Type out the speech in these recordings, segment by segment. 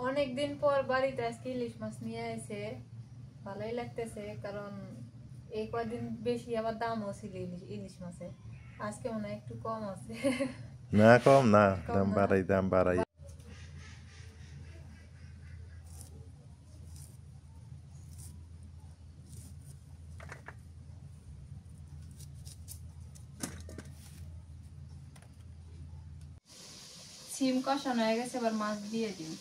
অনেকদিন পর বাড়িতে আজকে ইলিশ মাছ নিয়ে এসে ভালোই লাগতেছে, কারণ এই কয়দিন বেশি আবার দামও ছিল ইলিশ মাছের। আজকে মনে হয় একটু কম আছে। না কম না, কম দাম না। বাড়াই দাম বাড়াই। সিম কষানো হয়ে গেছে, এবার মাছ দিয়ে দিন।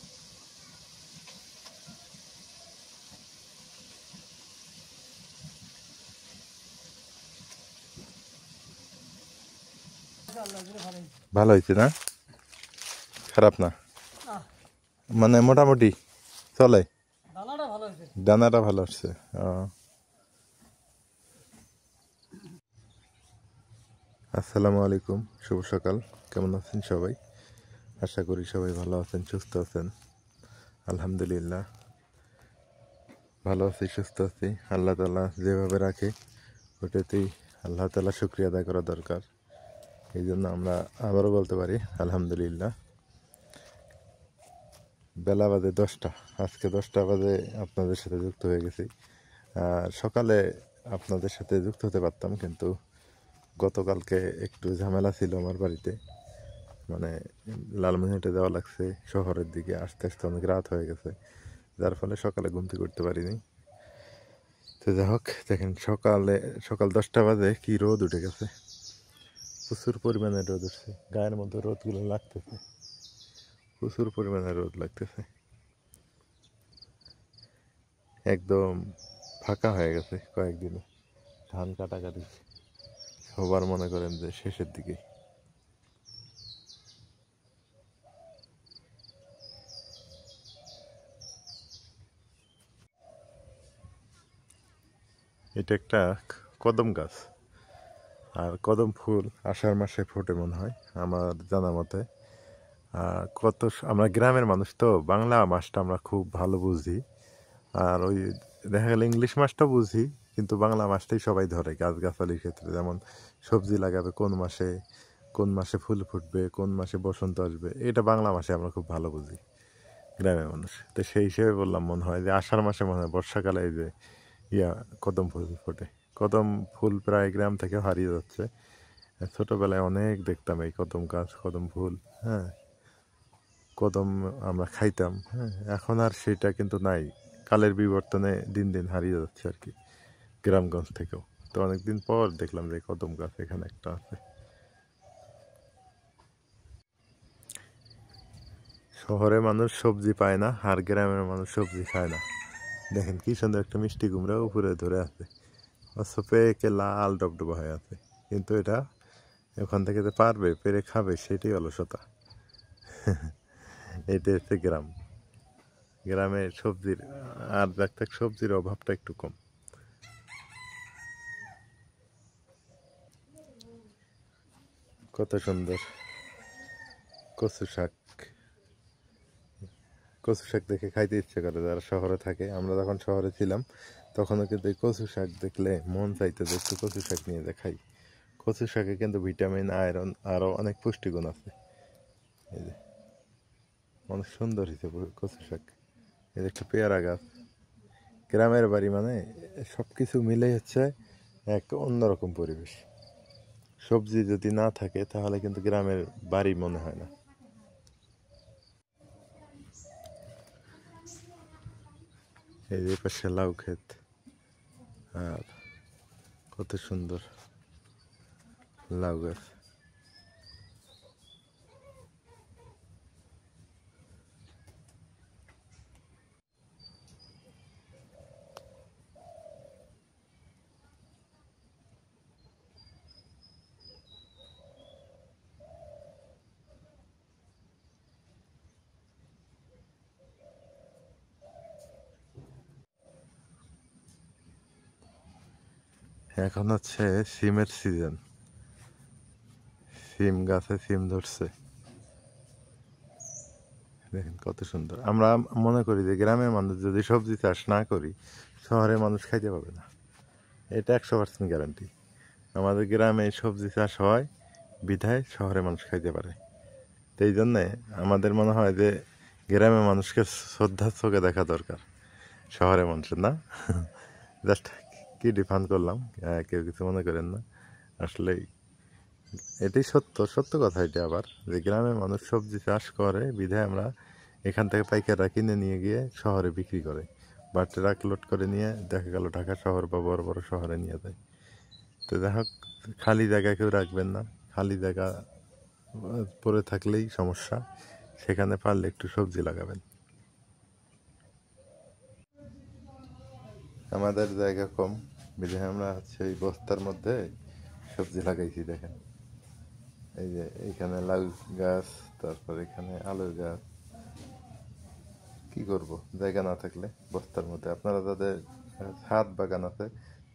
ভালো হয়েছে না, খারাপ না, মানে মোটামুটি চলে। দানাটা ভালো হচ্ছে। আসসালামু আলাইকুম, শুভ সকাল। কেমন আছেন সবাই? আশা করি সবাই ভালো আছেন, সুস্থ আছেন। আলহামদুলিল্লাহ ভালো আছি, সুস্থ আছি। আল্লাহ তাআলা যেভাবে রাখে ওটাতেই আল্লাহ তাআলা শুকরিয়া আদায় করা দরকার। এই জন্য আমরা আবারও বলতে পারি আলহামদুলিল্লাহ। বেলা বাজে 10টা, আজকে 10টা বাজে আপনাদের সাথে যুক্ত হয়ে গেছি। সকালে আপনাদের সাথে যুক্ত হতে পারতাম, কিন্তু গতকালকে একটু ঝামেলা ছিল আমার বাড়িতে। মানে লালমনিরহাটে যাওয়া লাগছে, শহরের দিকে আসতে আসতে অনেক রাত হয়ে গেছে, যার ফলে সকালে ঘুম থেকে উঠতে পারিনি। তো যাই হোক, দেখেন সকাল 10টা বাজে কি রোদ উঠে গেছে, প্রচুর পরিমাণে রোদ উঠছে, গায়ের মধ্যে রোদগুলো লাগতেছে, প্রচুর পরিমাণে রোদ লাগতেছে। একদম ফাঁকা হয়ে গেছে কয়েকদিনে, ধান কাটাকাটি সবার মনে করেন যে শেষের দিকে। এটা একটা কদম গাছ, আর কদম ফুল আষাঢ় মাসে ফোটে মনে হয় আমার জানা মতে। আমরা গ্রামের মানুষ তো, বাংলা মাছটা আমরা খুব ভালো বুঝি। আর ওই দেখা গেল ইংলিশ মাছটা বুঝি, কিন্তু বাংলা মাছটাই সবাই ধরে গাছগাছালির ক্ষেত্রে। যেমন সবজি লাগাবে কোন মাসে, কোন মাসে ফুল ফুটবে, কোন মাসে বসন্ত আসবে, এটা বাংলা মাসে আমরা খুব ভালো বুঝি গ্রামের মানুষ। তো সেই হিসেবে বললাম, মনে হয় যে আষাঢ় মাসে মনে হয় বর্ষাকালে এই যে কদম ফুল ফোটে। কদম ফুল প্রায় গ্রাম থেকে হারিয়ে যাচ্ছে। ছোটবেলায় অনেক দেখতাম এই কদম গাছ, কদম ফুল। হ্যাঁ, কদম আমরা খাইতাম। হ্যাঁ, এখন আর সেটা কিন্তু নাই, কালের বিবর্তনে দিন দিন হারিয়ে যাচ্ছে আর কি, গ্রামগঞ্জ থেকেও। তো অনেকদিন পর দেখলাম যে কদম গাছ এখানে একটা আছে। শহরে মানুষ সবজি পায় না, আর গ্রামের মানুষ সবজি খায় না। দেখেন কি সুন্দর একটা মিষ্টি কুমড়া উপরে ধরে আছে, পেকে লাল ডবডবা হয়ে আছে, কিন্তু এটা ওখান থেকে যে পারবে পেরে খাবে সেটাই অলসতা। এটা হচ্ছে গ্রাম। গ্রামে সবজির আর একটা সবজির অভাবটা একটু কম। কত সুন্দর কচু শাক, কচু শাক দেখে খাইতে ইচ্ছে করে যারা শহরে থাকে। আমরা যখন শহরে ছিলাম তখনও কিন্তু এই কচু শাক দেখলে মন চাইতো যে একটু কচু শাক নিয়ে যে খাই। কচু শাকে কিন্তু ভিটামিন, আয়রন আরও অনেক পুষ্টিগুণ আছে। এই যে অনেক সুন্দর হয়েছে কচু শাক। এই যে একটা পেয়ারা গাছ। গ্রামের বাড়ি মানে সব কিছু মিলেই হচ্ছে এক অন্যরকম পরিবেশ। সবজি যদি না থাকে তাহলে কিন্তু গ্রামের বাড়ি মনে হয় না। এই যে পাশে লাউ ক্ষেত, আর কত সুন্দর লাউ গাছ। এখন হচ্ছে সিমের সিজন, সিম গাছে সিম ধরছে। দেখেন কত সুন্দর। আমরা মনে করি যে গ্রামের মানুষ যদি সবজি চাষ না করি শহরের মানুষ খাইতে পাবে না, এটা 100% গ্যারান্টি। আমাদের গ্রামে সবজি চাষ হয় বিধায় শহরে মানুষ খাইতে পারে। তো এই জন্যে আমাদের মনে হয় যে গ্রামের মানুষকে শ্রদ্ধার চোখে দেখা দরকার, শহরের মানুষের না। জাস্ট কি ডিফাইন করলাম, কেউ কিছু মনে করেন না। আসলে এটাই সত্য, সত্য কথা এটা। আবার যে গ্রামের মানুষ সবজি চাষ করে বিধায় আমরা এখান থেকে পাইকাররা কিনে নিয়ে গিয়ে শহরে বিক্রি করে, বা ট্রাক লোড করে নিয়ে দেখা গেল ঢাকা শহর বা বড় বড় শহরে নিয়ে যায়। তো যাই হোক, খালি জায়গা কেউ রাখবেন না। খালি জায়গা পড়ে থাকলেই সমস্যা, সেখানে পারলে একটু সবজি লাগাবেন। আমাদের জায়গা কম বিধায় আমরা হচ্ছে এই বস্তার মধ্যে সবজি লাগাইছি। দেখেন, এই যে এইখানে লাউ গাছ, তারপর এখানে আলুর গাছ। কি করব, জায়গা না থাকলে বস্তার মধ্যে। আপনারা যাদের ছাদ বাগান আছে,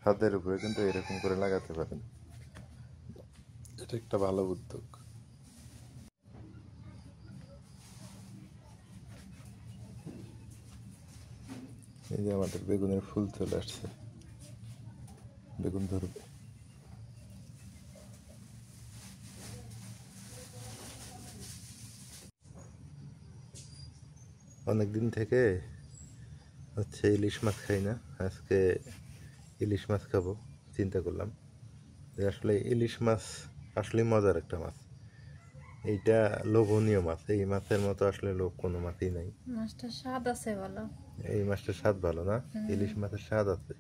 ছাদের উপরে কিন্তু এরকম করে লাগাতে পারেন। এটা একটা ভালো উদ্যোগ। এই যে আমাদের বেগুনের ফুল চলে আসছে, বেগুন ধরবে। অনেকদিন থেকে হচ্ছে ইলিশ মাছ খাই না, আজকে ইলিশ মাছ খাবো। চিন্তা করলাম যে আসলে ইলিশ মাছ আসলে মজার একটা মাছ। এইটা লোভনীয় মাছ, এই মাছের মতো আসলে লোভ কোনো মাছই নাই। মাছটা স্বাদ আছে ভালো। এই মাছটার স্বাদ ভালো না? ইলিশ মাছের স্বাদ আছে।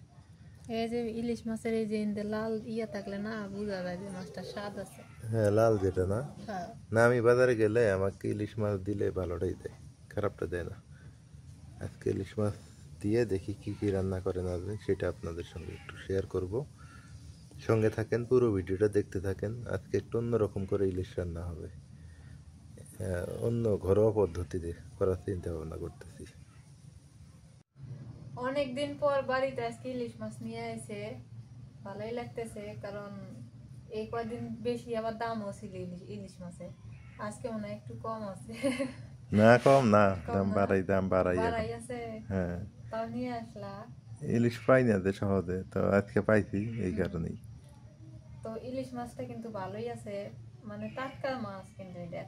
এই যে ইলিশ মাছের এই যে ইন্দে লাল ইয়া থাকলে না বোঝা যায় যে মাছটা স্বাদ আছে। হ্যাঁ, লাল যেটা না? হ্যাঁ। না, আমি বাজারে গেলে আমাকে ইলিশ মাছ দিলে ভালোটাই দেয়, খারাপটা দেয় না। আজকে ইলিশ মাছ দিয়ে দেখি কি কি রান্না করে না যায়, সেটা আপনাদের সঙ্গে একটু শেয়ার করব। সঙ্গে থাকেন, পুরো ভিডিওটা দেখতে থাকেন। আজকে একটু অন্যরকম করে ইলিশ রান্না হবে, অন্য ঘরোয়া পদ্ধতিতে করার চিন্তা ভাবনা করতেছি। অনেকদিন পর বাড়িতে আজকে ইলিশ মাছ নিয়ে এসে ভালোই লাগতেছে, কারণ এই কয়দিন বেশি আবার দামও ছিল ইলিশ মাছের। আজকে মনে হয় একটু কম আছে। না, কম না, কম দাম না? বাড়াই, দাম বাড়াই এখন। বাড়াই আছে। হ্যাঁ, তাও নিয়ে আসলা। ইলিশ পাই না যে সহজে, তো আজকে পাইছি এই কারণেই। তো ইলিশ মাছটা কিন্তু ভালোই আছে, মানে টাটকা মাছ কিন্তু এটা।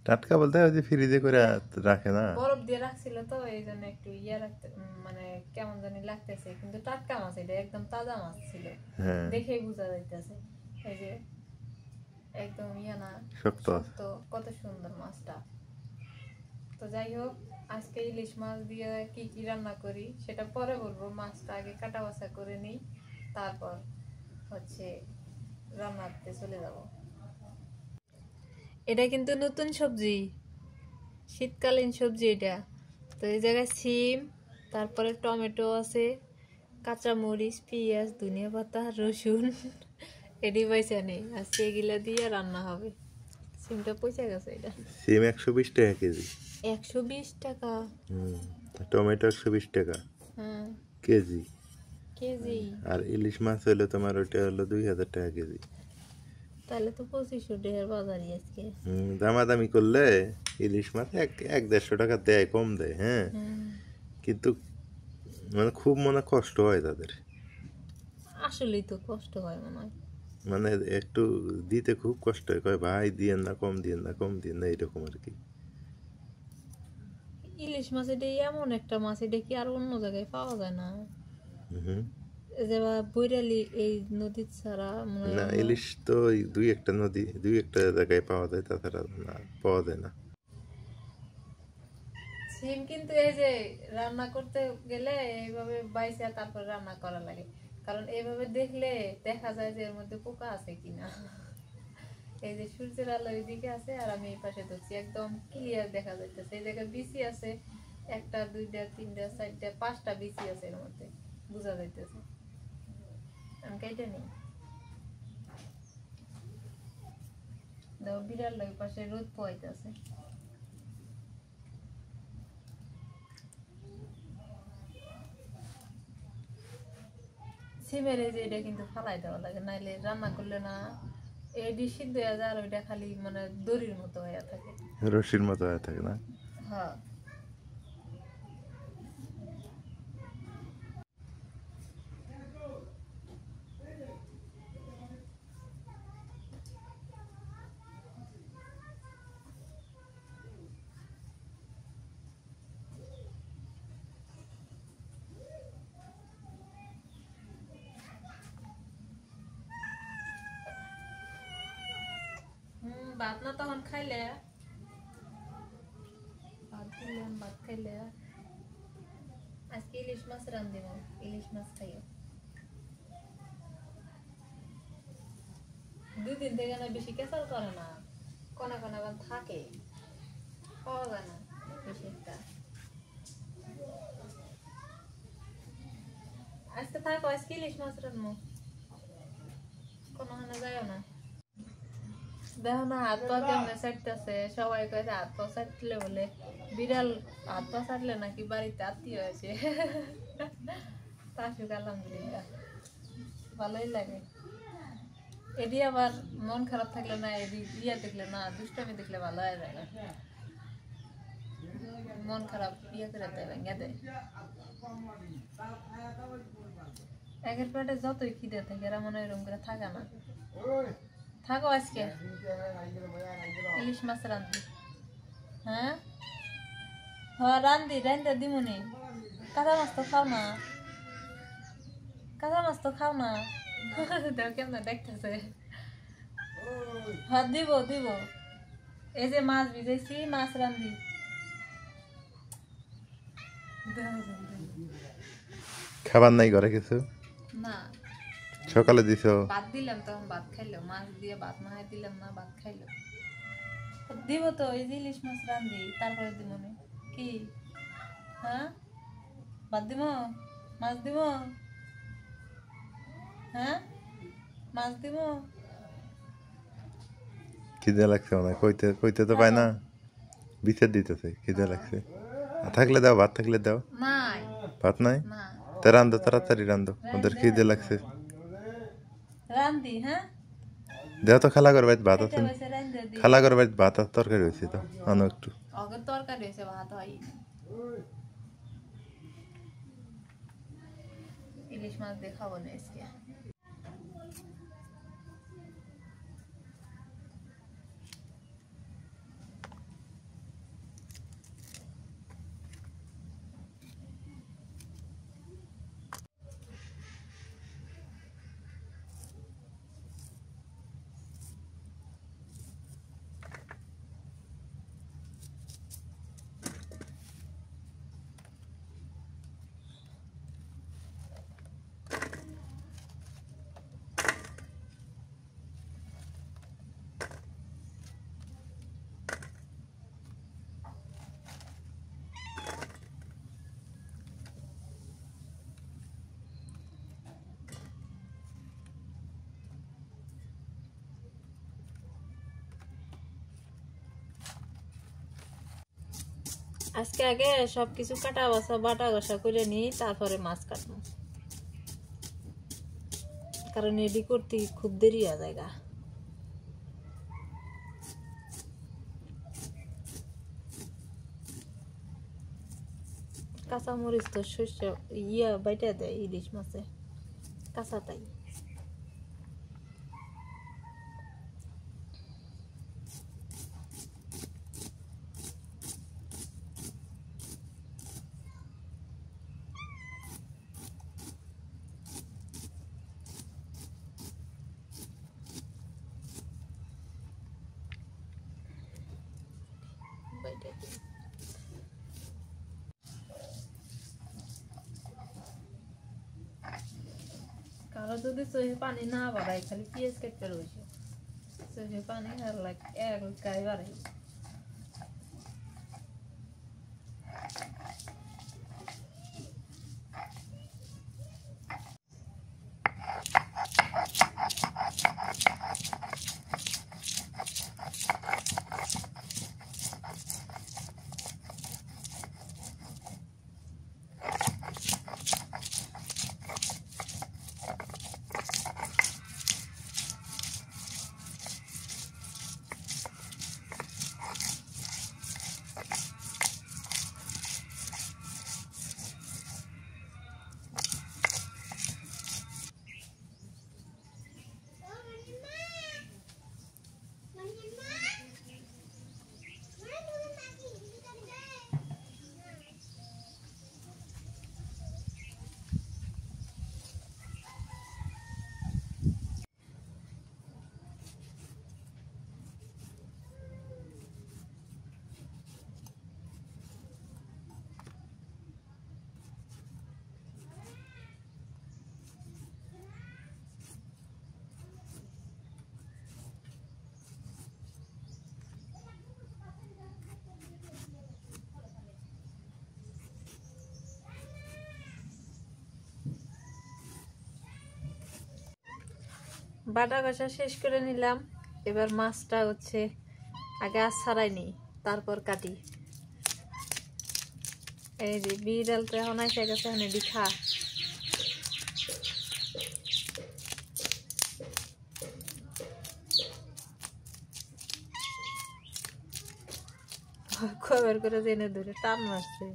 টাটকা বলতে ওই যে ফ্রিজে করে রাখে না? বরফ দিয়ে রাখছিল তো এই জন্য একটু ইয়া রাখতে মানে কেমন জানি লাগতেছে, কিন্তু টাটকা মাছ এটা, একদম তাজা মাছ ছিল। হ্যাঁ, দেখেই বোঝা যাইতেছে। এই যে একদম ইয়া না, শক্ত আছে। শক্ত, কত সুন্দর মাছটা। তো যাই হোক, আজকে ইলিশ মাছ দিয়ে কি কি রান্না করি সেটা পরে বলবো। মাছটা আগে কাটা বাছা করে নিই, তারপর হচ্ছে রান্নাতে চলে যাব। এটা কিন্তু নতুন সবজি, শীতকালীন সবজি এটা। তো এই জায়গায় সিম, তারপরে টমেটো আছে, কাঁচামরিচ, পেঁয়াজ, ধনিয়া পাতা, রসুন এডি পয়সা নেই, আজকে এগুলা দিয়ে রান্না হবে। সিমটা পয়সা গেছে এটা। সিম 120 টাকা কেজি। 120 টাকা? টমেটো 120 টাকা হ্যাঁ, কেজি। কেজি? আর ইলিশ মাছ হইলে তোমার ওইটা হলো 2000 টাকা কেজি। তাহলে তো 2500 টাকার বাজারই আজকে। দামাদামি করলে ইলিশ মাছ 100-150 টাকা দেয়, কম দেয়। হ্যাঁ, কিন্তু মানে খুব মনে কষ্ট হয় তাদের। আসলেই তো কষ্ট হয় মনে হয়। মানে একটু দিতে খুব কষ্ট হয়, কয় ভাই দিয়েন না, কম দিয়েন না, কম দিয়েন না, এইরকম আর কি। ইলিশ মাছ এটা এমন একটা মাছ, এটা কি আর অন্য জায়গায় পাওয়া যায় না? হুম। যে বৈরালি এই নদী ছাড়া মনে হয় না, ইলিশ তো ওই দুই একটা জায়গায় পাওয়া যায়, তাছাড়া না, পাওয়া যায় না। সিম কিন্তু এই যে রান্না করতে গেলে এইভাবে বাইসে তারপর রান্না করা লাগে, কারণ এইভাবে দেখলে দেখা যায় যে এর মধ্যে পোকা আছে কিনা। এই যে সূর্যের আলো এইদিকে আছে আর আমি এই পাশে ধরছি, একদম ক্লিয়ার দেখা যাইতেছে। এই জায়গায় বিচি আছে, একটা, দুইটা, তিনটা, চারটা, পাঁচটা বিচি আছে এর মধ্যে, বোঝা যাইতেছে। আমি কেটে নিই। দেখো বিড়াল ওই পাশে রোদ পোয়াইতেছে। সিমের এই যে এটা কিন্তু ফালাই দেওয়া লাগে, নাইলে রান্না করলে না এডি সিদ্ধ হয়ে যায়, আর ওইটা খালি মানে দড়ির মতো হয়ে থাকে। রশির মতো হয়ে থাকে না? হ্যাঁ। ভাত না তখন খাইলে ভাত দিলাম, ভাত খাইলে আজকে ইলিশ মাছ রান্ধিব, ইলিশ মাছ খাইও। 2 দিন থেকে না বেশি কেসাল করে না, কোনা কোনা থাকে, পাওয়া যায় না বেশি একটা। আজকে থাকো, আজকে ইলিশ মাছ রান্নু, কোনো যাইও না। দেখো না হাত পা কেমনে চাটতেছে, সবাই কয়েছে হাত পা চাটলে বলে বিড়াল হাত পা চাটলে নাকি বাড়িতে আত্মীয় আছে। তাসুক আলহামদুলিল্লাহ, ভালোই লাগে। এদি আবার মন খারাপ থাকলে না, এদি ইয়া দেখলে না, দুষ্টামি দেখলে ভালো হয়ে যায়, মন খারাপ ইয়ে করে দেয়, ভেঙে দেয়। একের পেটে যতই খিদে থাকে এরা মনে এরকম করে থাকে না। থাকো আজকে ইলিশ মাছ রান্ধি, হ্যাঁ হ্যাঁ রান্ধে দিমুনি। কাঁচা মাছ তো খাও না, কাঁচা মাছ তো খাও না। দেখ কেমন দেখতেছে। হ্যাঁ দিব দিব, এই যে মাছ ভিজাইছি, মাছ রান্ধি। খাবার নাই ঘরে কিছু? না, সকালে দিছো? ভাত দিলাম, তখন ভাত খাইলো, মাছ দিয়ে ভাত না দিলাম না, ভাত খাইলো। দিব তো, এই যে ইলিশ মাছ রান্ধি, তারপরে দিব না কি? হ্যাঁ ভাত দিব, মাছ দিব, হ্যাঁ মাছ দিব। খিদে লাগছে মনে হয়, কইতে কইতে তো পায় না, বিচার দিতেছে খিদে লাগছে। থাকলে দাও, ভাত থাকলে দাও। নাই ভাত নাই? না, তো রান্ধো, তাড়াতাড়ি রান্ধো, ওদের খিদে লাগছে। রান্ধি, হ্যাঁ দেও তো, খালা ঘর বাড়িতে ভাত আছে, রান্ধে দি। খালা ঘর বাড়িতে ভাত আর তরকারি হয়েছে, তো আনো একটু। অগর তরকারি হয়েছে, ভাত হয়। ইলিশ মাছ দিয়ে খাবো না আজকে। আজকে আগে সবকিছু কাটা বাছা বাটা ঘষা করে নিই, তারপরে মাছ কাটবো, কারণ এডি করতে খুব দেরি হয়ে যায়। কাঁচা মরিচ তো শস্য ইয়া বাইটা দেয় ইলিশ মাছে, কাঁচা তাই। কারো যদি চোখে পানি না বাড়ায়, খালি পেঁয়াজ কেটে রয়েছে, চোখে পানি আর এক গায়ে বাড়াই। বাটা কষা শেষ করে নিলাম। এবার মাছটা হচ্ছে আগে আঁচ ছাড়াই নিই, তারপর কাটি। এই যে বিড়ালটা এখন এসে গেছে, এখানে খা। খবর করে জেনে ধরে টান মারছে।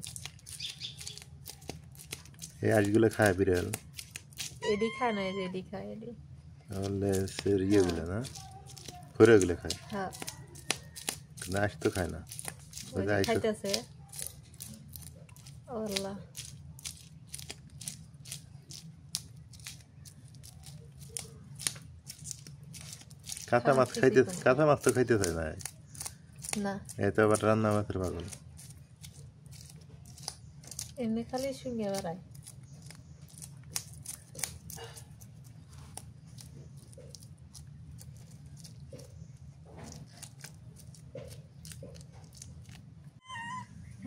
এই আজগুলো খায় বিড়াল? এডি খায় না, এই যে এডি খায়। এডি তাহলে ইয়েগুলো না, খড়েগুলো খায়? হ্যাঁ, না আজ তো খায় না। খাইতেছে। আল্লাহ, কাঁচা মাছ খাইতে, কাঁচা মাছ তো খাইতে চায় না। না, এই তো আবার রান্না মাছের পাগল। এমনি খালি শুঙ্গে বেড়ায়।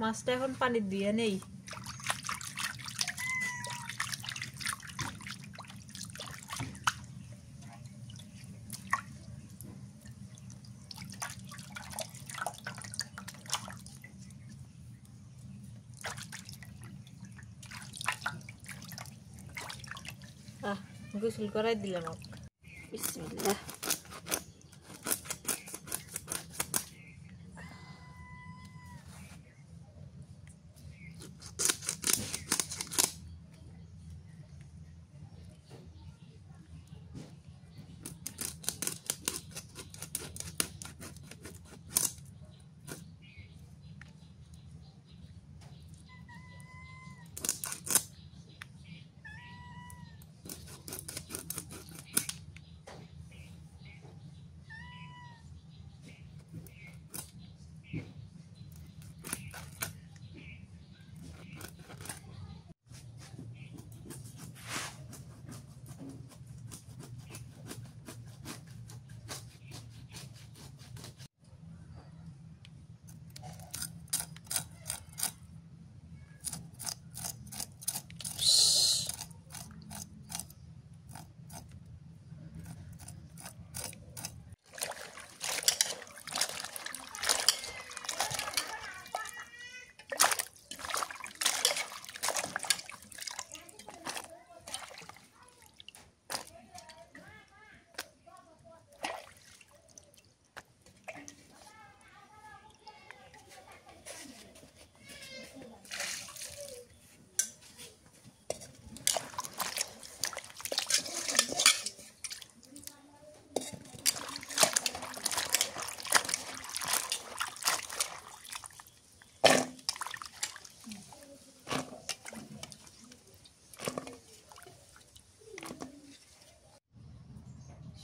মাছটা এখন পানি দিয়ে নেই। গোসল করাই দিলাম। বিসমিল্লাহ।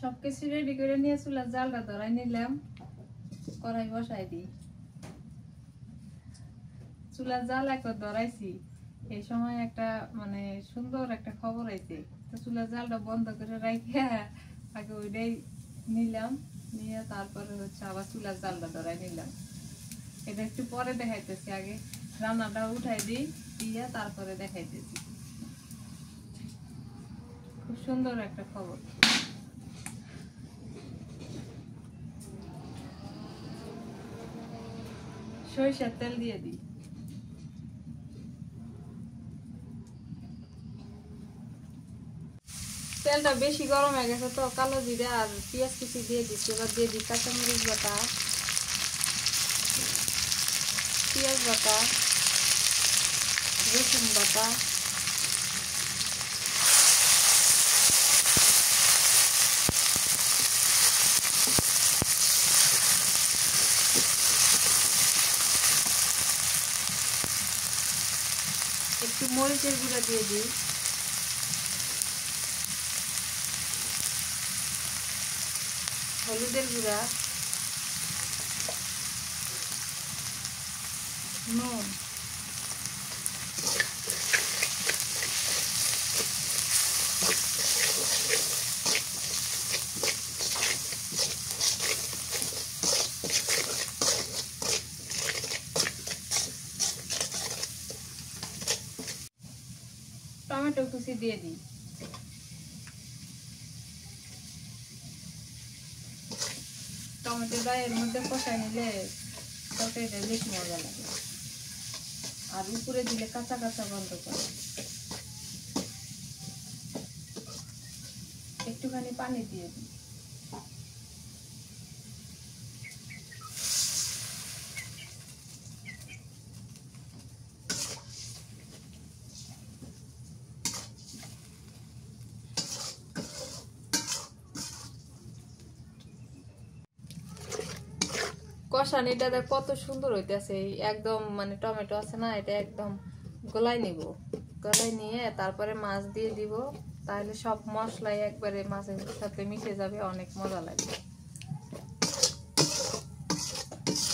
সবকিছু রেডি করে নিয়ে চুলার জালটা ধরাই নিলাম। কড়াই বসাই দিই। চুলার জাল একবার ধরাইছি, এই সময় একটা মানে সুন্দর একটা খবর আইছে। তো চুলার জালটা বন্ধ করে রাখে আগে ওইটাই নিলাম, নিয়ে তারপরে হচ্ছে আবার চুলার জালটা ধরাই নিলাম। এটা একটু পরে দেখাইতেছি, আগে রান্নাটা উঠাই দিই, দিয়ে তারপরে দেখাইতেছি। খুব সুন্দর একটা খবর। সরিষার তেল দিয়ে দিই। তেলটা বেশি গরম হয়ে গেছে তো কালো জিরা আর পেঁয়াজ কুচি দিয়ে দিচ্ছি। এবার দিয়ে দিই কাঁচামরিচ বাটা, পেঁয়াজ বাটা, রসুন বাটা, একটু মরিচের গুঁড়া দিয়ে দিই, হলুদের গুঁড়া, নুন, টমেটো কুচি দিয়ে দিই। টমেটোটা এর মধ্যে কষাই নিলে তরকারিটা বেশি মজা লাগে। আর উপরে দিলে কাঁচা কাঁচা গন্ধ করে। একটুখানি পানি দিয়ে দিই। কষানিটা দেখ কত সুন্দর হইতেছে, একদম মানে টমেটো আছে না, এটা একদম গলাই নিব। গলাই নিয়ে তারপরে মাছ দিয়ে দিব, তাহলে সব মশলাই একবারে মাছের সাথে মিশে যাবে, অনেক মজা লাগবে।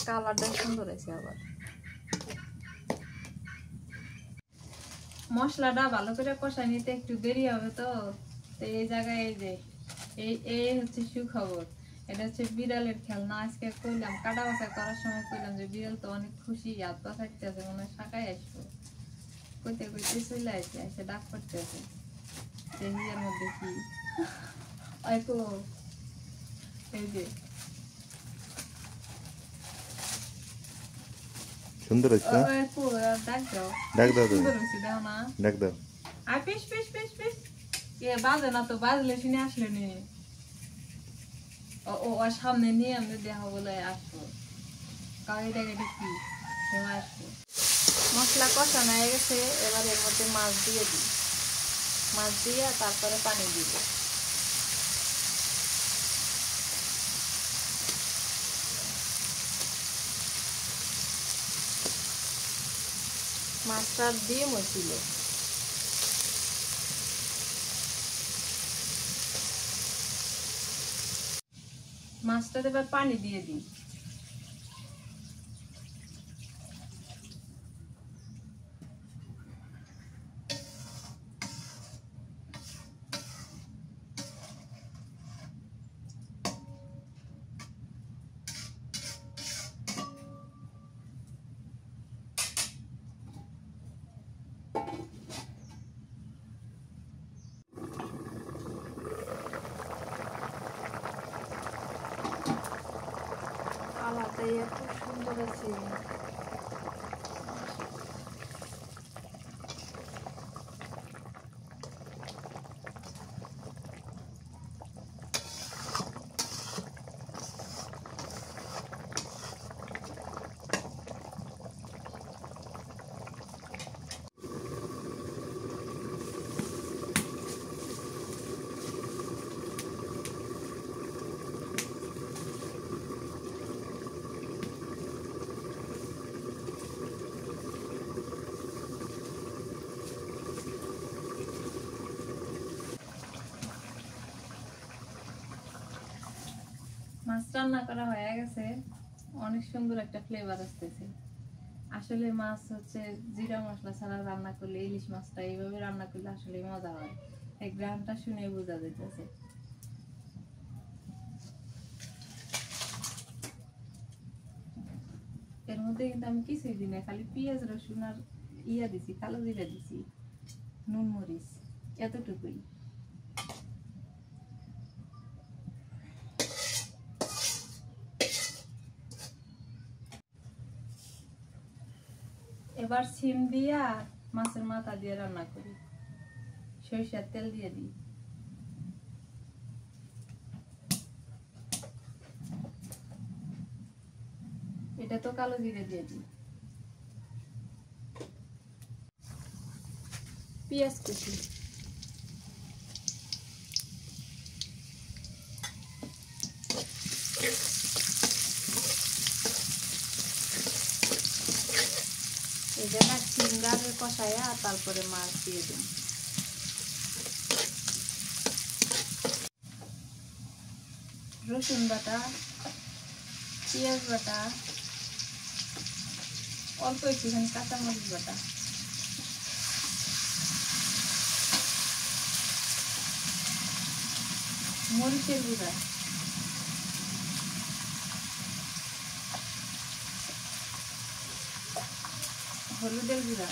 কালারটা সুন্দর আছে। আবার মশলাটা ভালো করে কষাই নিতে একটু দেরি হবে, তো এই জায়গায় এই যে এই হচ্ছে সুখবর। এটা হচ্ছে বিড়ালের খেলনা। আজকে কইলাম কাটা বাছা করার সময় কইলাম যে বিড়াল তো অনেক খুশি, আত্মা থাকতেছে, মনে হয় শাখায় আসবো। কইতে কইতে চলে আসে, এসে ডাক করতেছে যে নিজের মধ্যে কি এই যে সুন্দর হচ্ছে না? ডাক দাও, ডাক দাও, সুন্দর হয়েছে দাও না, ডাক দাও। আর পিস পিস পিস পিস এ বাজে না তো, বাজলে শুনে আসলে নি ও আর সামনে নিয়ে আমি দেখা বলে আসবো, কাউরিটা কি আসবো। মশলা কষানো হয়ে গেছে, এবার এর মধ্যে মাছ দিয়ে দিই। মাছ দিয়ে তারপরে পানি দিব। মাছটার ডিম হয়েছিল। মাছটাতে এবার পানি দিয়ে দিই। কালারটাই এত সুন্দর আছে। মাছ রান্না করা হয়ে গেছে, অনেক সুন্দর একটা ফ্লেভার আসতেছে। আসলে মাছ হচ্ছে জিরা মশলা ছাড়া রান্না করলে, ইলিশ মাছটা এইভাবে রান্না করলে আসলে মজা হয়। এই গ্রামটা শুনে বোঝা যাইতেছে। এর মধ্যে কিন্তু আমি কিছুই দিই না, খালি পেঁয়াজ রসুন আর দিছি, কালো জিরা দিছি, নুন মরিচ, এতটুকুই। এবার সিম দিয়া মাছের মাথা দিয়ে রান্না করি, সরিষার তেল দিয়ে দিই। এটা তো কালো জিরে দিয়ে দিই। পেঁয়াজ কুচি, এই যে সিম ডালের কষাইয়া তারপরে মাছ দিয়ে দিই। রসুন বাটা, পেঁয়াজ বাটা, অল্প একটুখানি কাঁচামরিচ বাটা, মরিচের গুঁড়া, হলুদের গুঁড়া,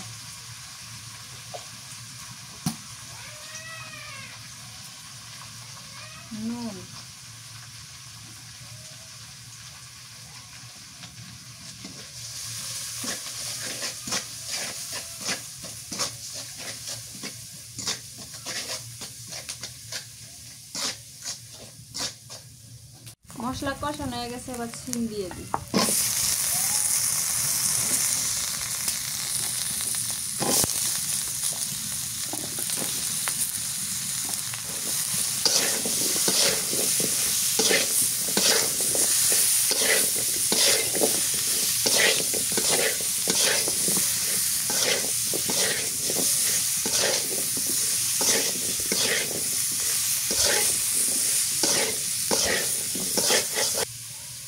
নুন, মশলা কষানো হয়ে গেছে, এবার সিম দিয়ে দিই।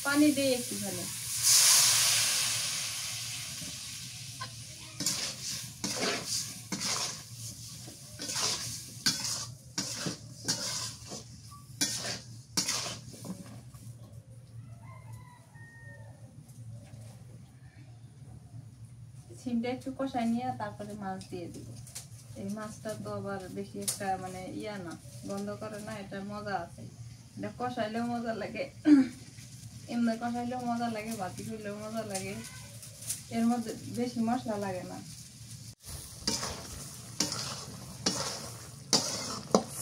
পানি দিয়ে একটুখানি। সিমটা একটু কষাই নিয়ে তারপরে মাছ দিয়ে দিব। এই মাছটা তো আবার বেশি একটা মানে ইয়া না, গন্ধ করে না, এটা মজা আছে। এটা কষাইলেও মজা লাগে, এমনি কষাইলেও মজা লাগে, বাতি করলেও মজা লাগে। এর মধ্যে বেশি মশলা লাগে না।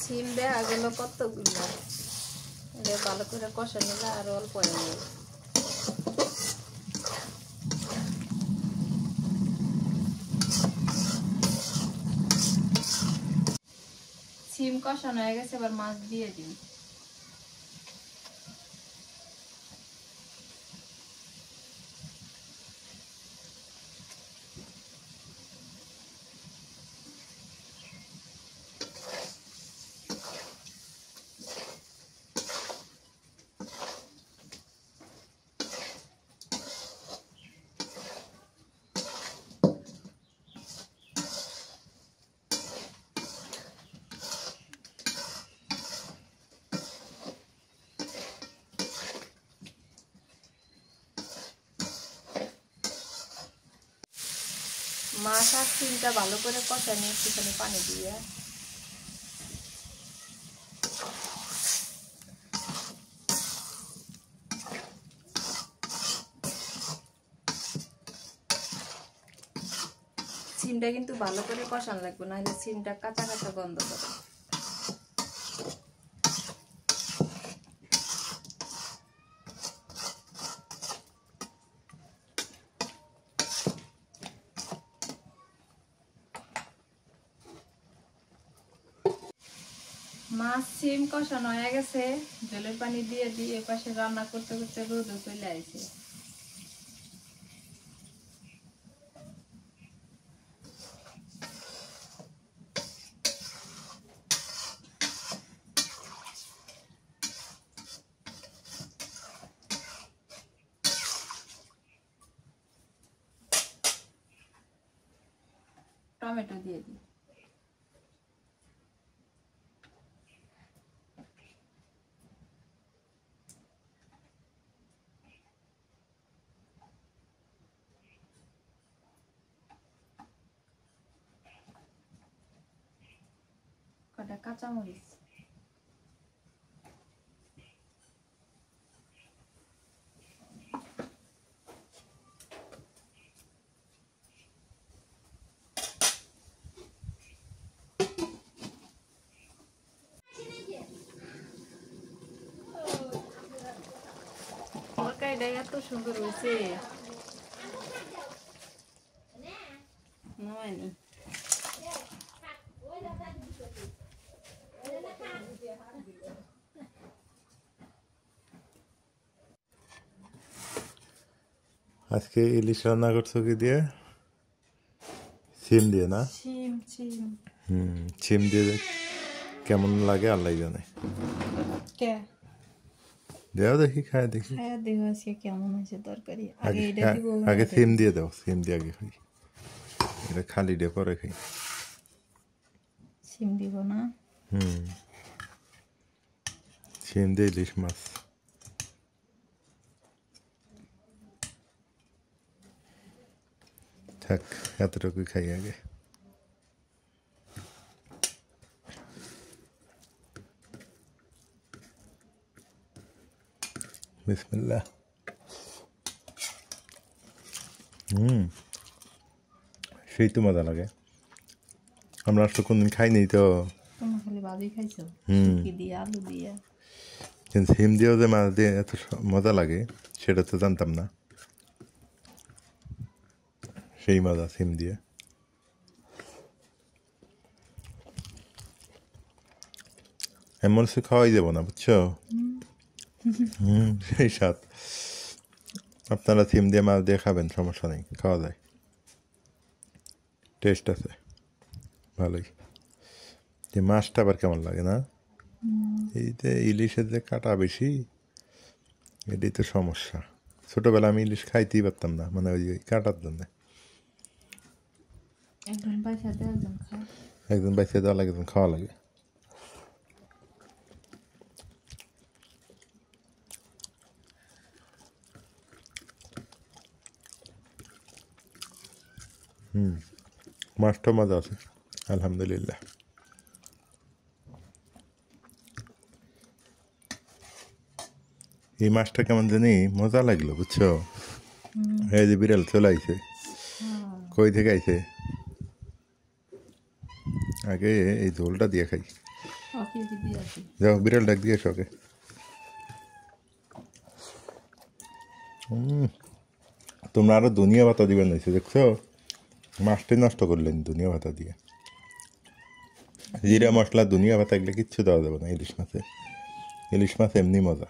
সিম দেওয়া গেল কতগুলো, এটা ভালো করে কষা নিলে আরো অল্প হয়ে যাবে। সিম কষানো হয়ে গেছে, এবার মাছ দিয়ে দিই। মাছ আর সিমটা ভালো করে কষা নিয়ে একটুখানি পানি দিয়ে সিমটা কিন্তু ভালো করে কষানো লাগবে, নাহলে সিমটা কাঁচা কাঁচা গন্ধ করে। মাছ সিম কষানো হয়ে গেছে, জলের পানি দিয়ে দিয়ে এপাশে রান্না করতে করতে রোদও চলে আসে। টমেটো দিয়ে দিই। কটা কাঁচামরিচ। তরকারিটা এত সুন্দর হয়েছে, নামাইনি। আজকে ইলিশ রান্না করছো কি দিয়ে? সিম দিয়ে না? সিম সিম। সিম দিয়ে কেমন লাগে আল্লাহ জানে। কে দেও দেখি, খায় দেখি। খায়া দেখো আজকে কেমন হয়েছে তরকারি। আগে এটা দিব, আগে সিম দিয়ে দাও, সিম দিয়ে আগে খাই, এটা খালি দিয়ে পরে খাই। সিম দিব না? সিম দিয়ে ইলিশ মাছ। থাক, এতটুকুই খাই আগে। বিসমিল্লাহ। সেই তো মজা লাগে। আমরা তো কোনদিন খাইনি তো। তোমরা খালি ভাজি খাইছো, কি দিয়ে আলু দিয়ে। কিন্তু সিম দিয়েও যে মাছ দিয়ে এত মজা লাগে সেটা তো জানতাম না। সেই মজা সিম দিয়ে। এমন সে খাওয়াই দেবো না, বুঝছো? সেই স্বাদ। আপনারা সিম দিয়ে মাছ দিয়ে খাবেন, সমস্যা নেই, খাওয়া যায়, টেস্ট আছে ভালোই। যে মাছটা আবার কেমন লাগে না, এই যে ইলিশের যে কাটা বেশি, এটাই তো সমস্যা। ছোটবেলা আমি ইলিশ খাইতেই পারতাম না, মানে ওই কাটার জন্য। একজন পয়সাতে একজন খায়। একজন বাইসে দেওয়া লাগে, একজন খাওয়া লাগে। মাছটা মজা আছে আলহামদুলিল্লাহ। এই মাছটা কেমন জানি মজা লাগলো, বুঝছো? এই যে বিড়াল চলে আইছে, কই থেকে আইছে? আগে এই ঝোলটা দিয়ে খাই। যাও বিড়াল ডাক দিয়ে শখে। তোমরা আরো ধনিয়া পাতা দিবেন হয়েছে, দেখছো? মাছটাই নষ্ট করলেন ধনিয়া পাতা দিয়ে। জিরা মশলা ধনিয়া পাতা এগুলো কিচ্ছু দেওয়া যাবে না ইলিশ মাছে। ইলিশ মাছ এমনি মজা,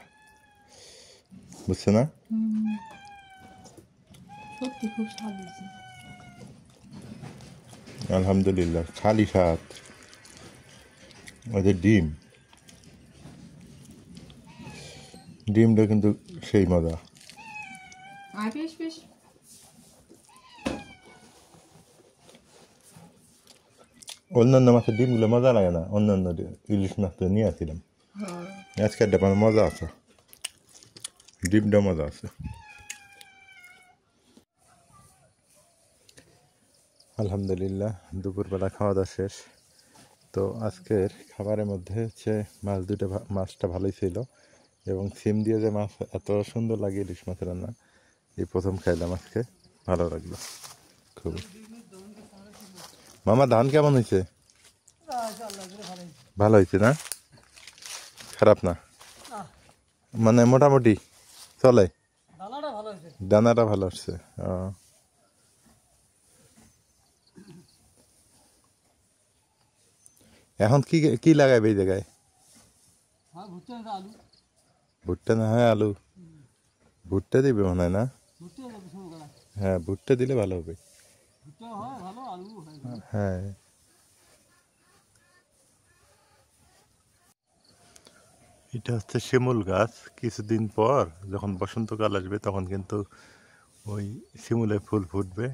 বুঝছো না? আলহামদুলিল্লাহ, খালি স্বাদ। ওদের ডিমটা কিন্তু সেই মজা। অন্যান্য মাছের ডিমগুলো মজা লাগে না, অন্যান্য ইলিশ মাছ তো নিয়ে আসছিলাম, আজকের ডাবার মজা আছে, ডিমটা মজা আছে। আলহামদুলিল্লাহ, দুপুরবেলা খাওয়া দাওয়া শেষ। তো আজকের খাবারের মধ্যে হচ্ছে মাছটা ভালোই ছিল, এবং সিম দিয়ে যে মাছ এত সুন্দর লাগে ইলিশ মাছের রান্না, এই প্রথম খাইলাম আজকে, ভালো লাগলো খুবই। মামা ধান কেমন হয়েছে? ভালো হয়েছে না? খারাপ না, মানে মোটামুটি চলে, দানাটা ভালো আসছে। এখন কি কি লাগাইবে এই জায়গায়? ভুট্টা না হয় আলু? ভুট্টা দিবে মনে হয় না? হ্যাঁ, ভুট্টা দিলে ভালো হবে। হ্যাঁ, এটা হচ্ছে শিমুল গাছ। কিছুদিন পর যখন বসন্তকাল আসবে তখন কিন্তু ওই শিমুলের ফুল ফুটবে,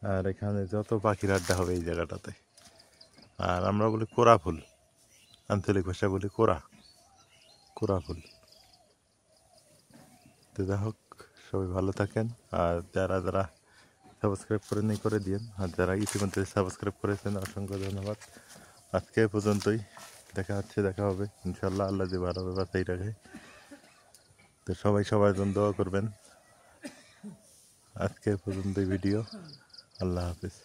আর এখানে যত পাখির আড্ডা হবে এই জায়গাটাতে। আর আমরা বলি কোরা ফুল, আঞ্চলিক ভাষায় বলি কোরা ফুল। তো যাই হোক, সবাই ভালো থাকেন, আর যারা যারা সাবস্ক্রাইব করে দিন, আর যারা ইতিমধ্যে সাবস্ক্রাইব করেছেন অসংখ্য ধন্যবাদ। আজকে পর্যন্তই, দেখা হবে ইনশাল্লাহ, আল্লাহ যে ভালোভাবে বাঁচাই রাখে। তো সবাই সবার জন্য দোয়া করবেন। আজকে পর্যন্তই ভিডিও, আল্লাহ হাফিজ।